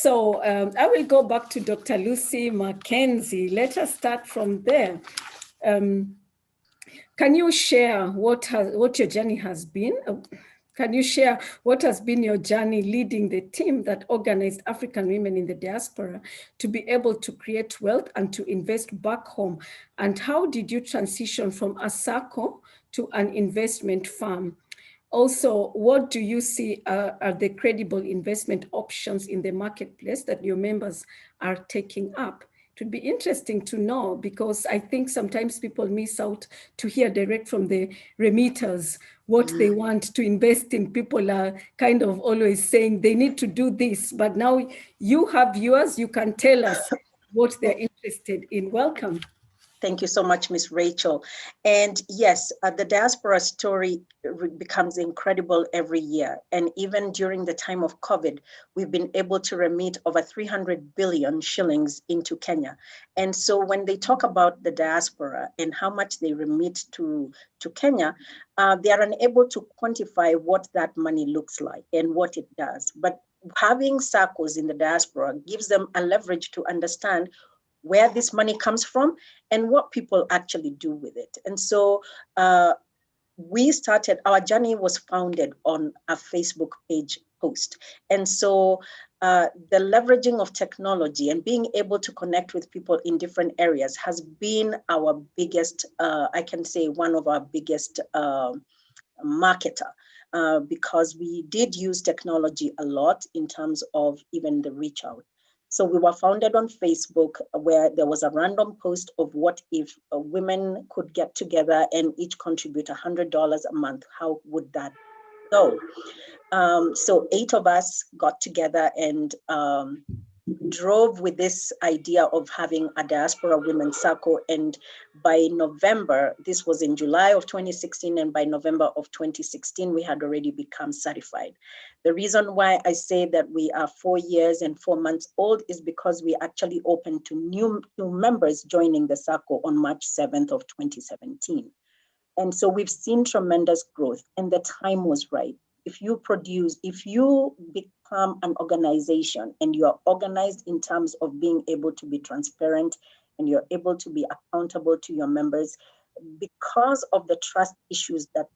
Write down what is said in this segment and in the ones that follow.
So I will go back to Dr. Lucy Mckenzie. Let us start from there. Can you share what your journey has been? Can you share what has been your journey leading the team that organized African women in the diaspora to be able to create wealth and to invest back home? And how did you transition from a Sacco to an investment firm? Also, what do you see are the credible investment options in the marketplace that your members are taking up? It would be interesting to know, because I think sometimes people miss out to hear direct from the remitters what they want to invest in. People are kind of always saying they need to do this, but now you have yours, you can tell us what they're interested in. Welcome. Thank you so much, Ms. Rachel. And yes, the diaspora story becomes incredible every year. And even during the time of COVID, we've been able to remit over 300 billion shillings into Kenya. And so when they talk about the diaspora and how much they remit to Kenya, they are unable to quantify what that money looks like and what it does. But having SACCOs in the diaspora gives them a leverage to understand where this money comes from and what people actually do with it. And so we started, our journey was founded on a Facebook page post. And so the leveraging of technology and being able to connect with people in different areas has been our biggest, I can say one of our biggest marketer. Because we did use technology a lot in terms of even the reach out. So we were founded on Facebook, where there was a random post of what if women could get together and each contribute $100 a month, how would that go? So 8 of us got together and drove with this idea of having a Diaspora Women Sacco. And by November, this was in July of 2016, and by November of 2016, we had already become certified. The reason why I say that we are 4 years and 4 months old is because we actually opened to new members joining the Sacco on March 7th of 2017. And so we've seen tremendous growth, and the time was right. If you become an organization and you are organized in terms of being able to be transparent and you're able to be accountable to your members, because of the trust issues that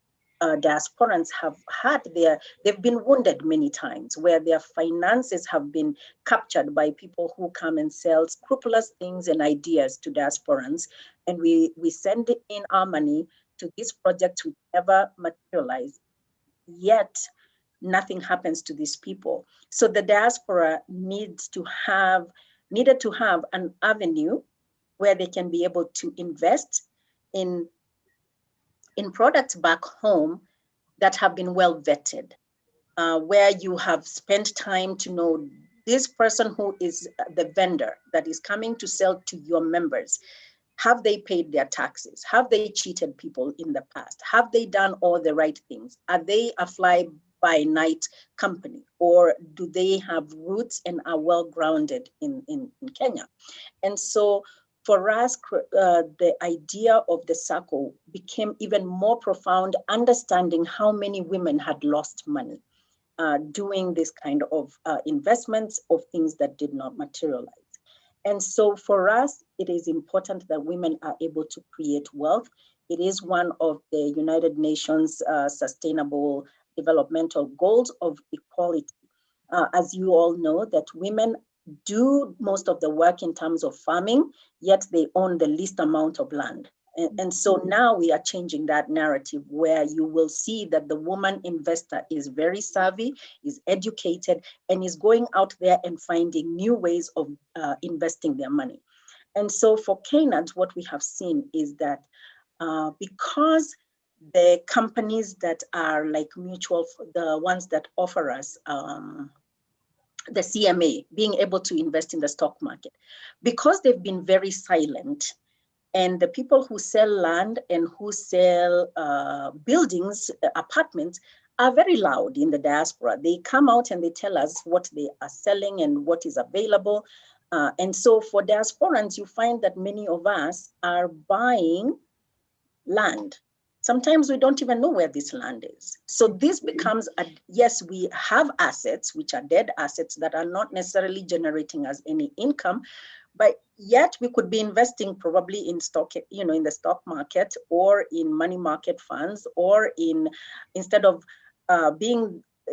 diasporans have had there, they've been wounded many times, where their finances have been captured by people who come and sell scrupulous things and ideas to diasporans. And we send in our money to these projects which never materialize. Yet nothing happens to these people. So the diaspora needed to have an avenue where they can be able to invest in products back home that have been well vetted, where you have spent time to know this person who is the vendor that is coming to sell to your members. Have they paid their taxes? Have they cheated people in the past? Have they done all the right things? Are they a fly-by-night company? Or do they have roots and are well-grounded in Kenya? And so for us, the idea of the Sacco became even more profound, understanding how many women had lost money doing this kind of investments of things that did not materialize. And so for us, it is important that women are able to create wealth. It is one of the United Nations Sustainable Developmental Goals of equality. As you all know, that women do most of the work in terms of farming, yet they own the least amount of land. And so now we are changing that narrative, where you will see that the woman investor is very savvy, is educated, and is going out there and finding new ways of investing their money. And so for KNADS, what we have seen is that because the companies that are like mutual, the ones that offer us the CMA, being able to invest in the stock market, because they've been very silent, and the people who sell land and who sell buildings, apartments, are very loud in the diaspora. They come out and they tell us what they are selling and what is available. And so for diasporans, you find that many of us are buying land Sometimes we don't even know where this land is. So this becomes, yes, we have assets, which are dead assets that are not necessarily generating us any income, but yet we could be investing probably in stock, in the stock market or in money market funds, or instead of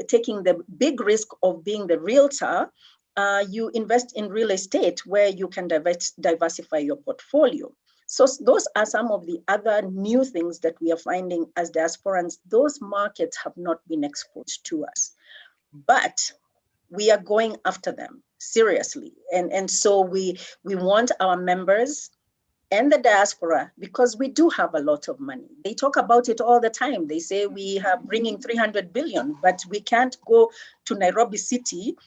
taking the big risk of being the realtor, you invest in real estate where you can diversify your portfolio. So those are some of the other new things that we are finding as diasporans. Those markets have not been exposed to us, but we are going after them seriously. And so we want our members and the diaspora, because we do have a lot of money. They talk about it all the time. They say we are bringing 300 billion, but we can't go to Nairobi City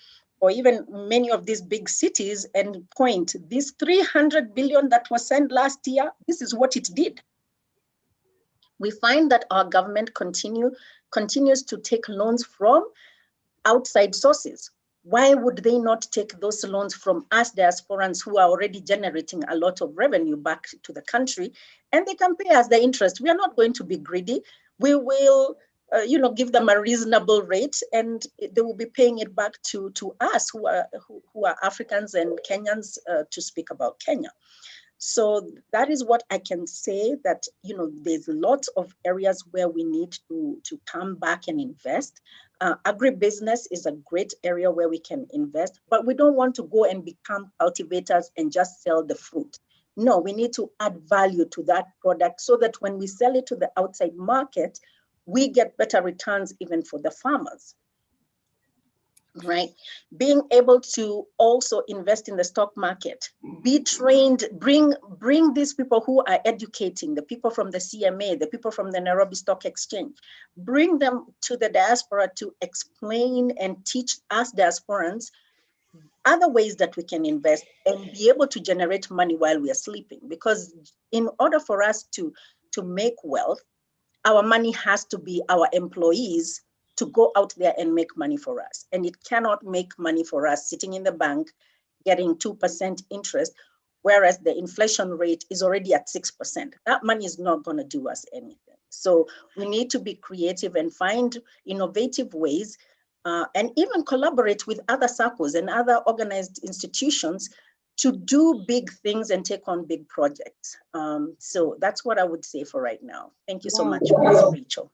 or even many of these big cities and point, this 300 billion that was sent last year, this is what it did. We find that our government continues to take loans from outside sources. Why would they not take those loans from us diasporans who are already generating a lot of revenue back to the country, and they can pay us the interest? We are not going to be greedy. We will give them a reasonable rate, and they will be paying it back to us who are Africans and Kenyans, to speak about Kenya. So that is what I can say, that there's lots of areas where we need to come back and invest. Agribusiness is a great area where we can invest, but we don't want to go and become cultivators and just sell the fruit. No, we need to add value to that product so that when we sell it to the outside market, we get better returns even for the farmers. Right? Being able to also invest in the stock market, be trained, bring these people who are educating, the people from the CMA, the people from the Nairobi Stock Exchange, bring them to the diaspora to explain and teach us diasporans other ways that we can invest and be able to generate money while we are sleeping. Because in order for us to make wealth, our money has to be our employees to go out there and make money for us. And it cannot make money for us sitting in the bank getting 2% interest, whereas the inflation rate is already at 6%. That money is not going to do us anything. So we need to be creative and find innovative ways, and even collaborate with other Saccos and other organized institutions to do big things and take on big projects. So that's what I would say for right now. Thank you so much, Rachel.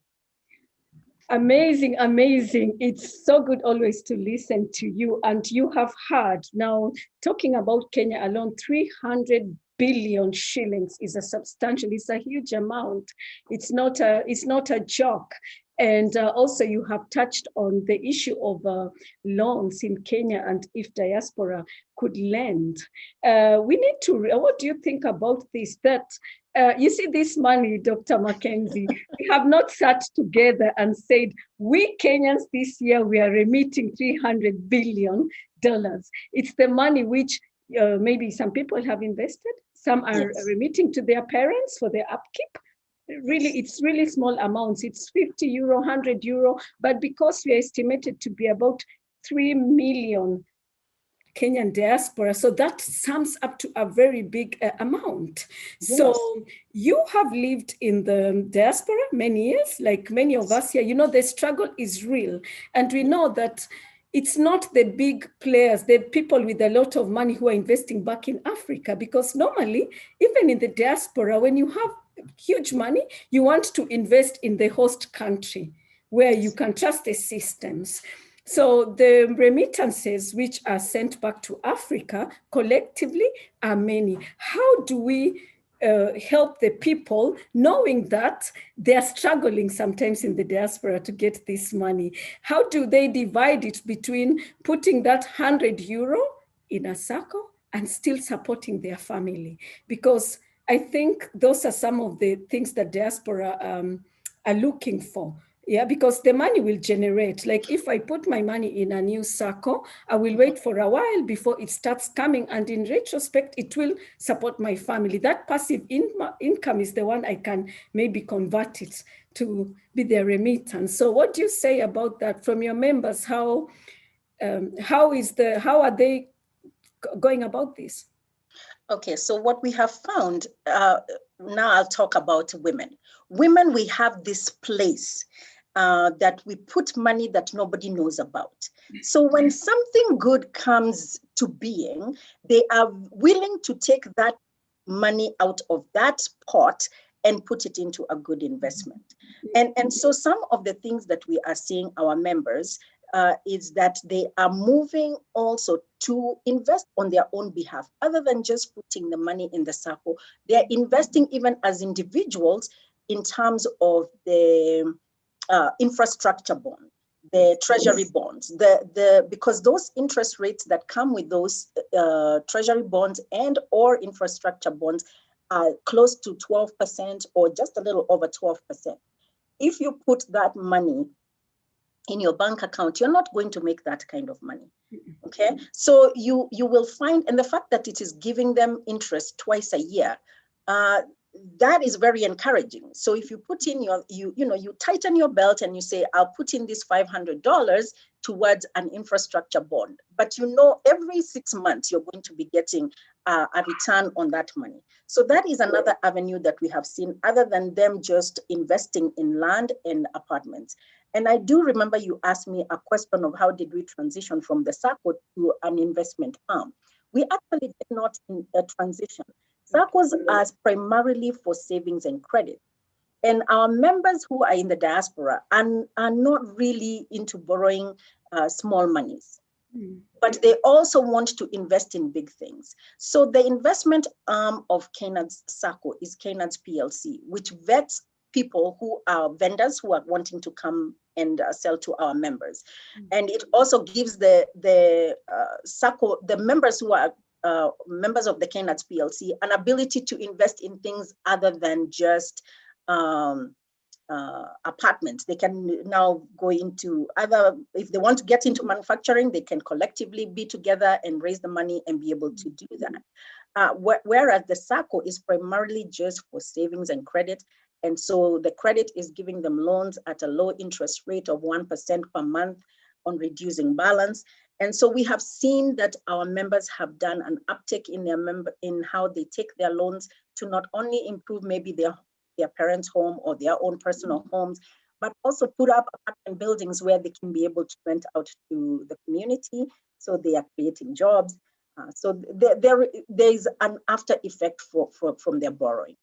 Amazing, amazing. It's so good always to listen to you. And you have heard now, talking about Kenya alone, 300 billion shillings is it's a huge amount. It's not a joke. And also you have touched on the issue of loans in Kenya and if diaspora could lend. We need to, what do you think about this? That you see this money, Dr. Mckenzie, we have not sat together and said, we Kenyans this year, we are remitting $300 billion. It's the money which maybe some people have invested, some are remitting to their parents for their upkeep. Really, it's really small amounts. It's 50 euro, 100 euro, but because we are estimated to be about 3 million Kenyan diaspora, so that sums up to a very big amount. Yes. So you have lived in the diaspora many years, like many of us here. The struggle is real, and we know that it's not the big players, the people with a lot of money who are investing back in Africa, because normally, even in the diaspora, when you have huge money, you want to invest in the host country where you can trust the systems. So the remittances which are sent back to Africa collectively are many. How do we help the people, knowing that they are struggling sometimes in the diaspora to get this money? How do they divide it between putting that 100 euro in a Sacco and still supporting their family? Because I think those are some of the things that diaspora are looking for. Yeah, because the money will generate. Like if I put my money in a new Sacco, I will wait for a while before it starts coming. And in retrospect, it will support my family. That passive income is the one I can maybe convert it to be their remittance. So what do you say about that from your members? How are they going about this? Okay, so what we have found, now I'll talk about women. Women, we have this place that we put money that nobody knows about. So when something good comes to being, they are willing to take that money out of that pot and put it into a good investment. And so some of the things that we are seeing our members is that they are moving also to invest on their own behalf, other than just putting the money in the Sacco. They're investing even as individuals in terms of the infrastructure bond, the treasury bonds, because those interest rates that come with those treasury bonds and or infrastructure bonds are close to 12% or just a little over 12%. If you put that money in your bank account, you're not going to make that kind of money. Okay, so you will find, and the fact that it is giving them interest twice a year, that is very encouraging. So if you put in you tighten your belt and you say, I'll put in this $500 towards an infrastructure bond, but every 6 months you're going to be getting a return on that money. So that is another avenue that we have seen, other than them just investing in land and apartments. And I do remember you asked me a question of how did we transition from the Sacco to an investment arm. We actually did not transition. Saccos are primarily for savings and credit. And our members who are in the diaspora are not really into borrowing small monies. But they also want to invest in big things. So the investment arm of KNADS Sacco is KNADS PLC, which vets people who are vendors who are wanting to come and sell to our members. And it also gives the Sacco, the members who are members of the KNADS PLC, an ability to invest in things other than just apartments. They can now go into if they want to get into manufacturing, they can collectively be together and raise the money and be able to do that. Whereas the Sacco is primarily just for savings and credit. And so the credit is giving them loans at a low interest rate of 1% per month on reducing balance. And so we have seen that our members have done an uptick in how they take their loans to not only improve maybe their parents' home or their own personal homes, but also put up apartment buildings where they can be able to rent out to the community. So they are creating jobs. So there is an after effect from their borrowing.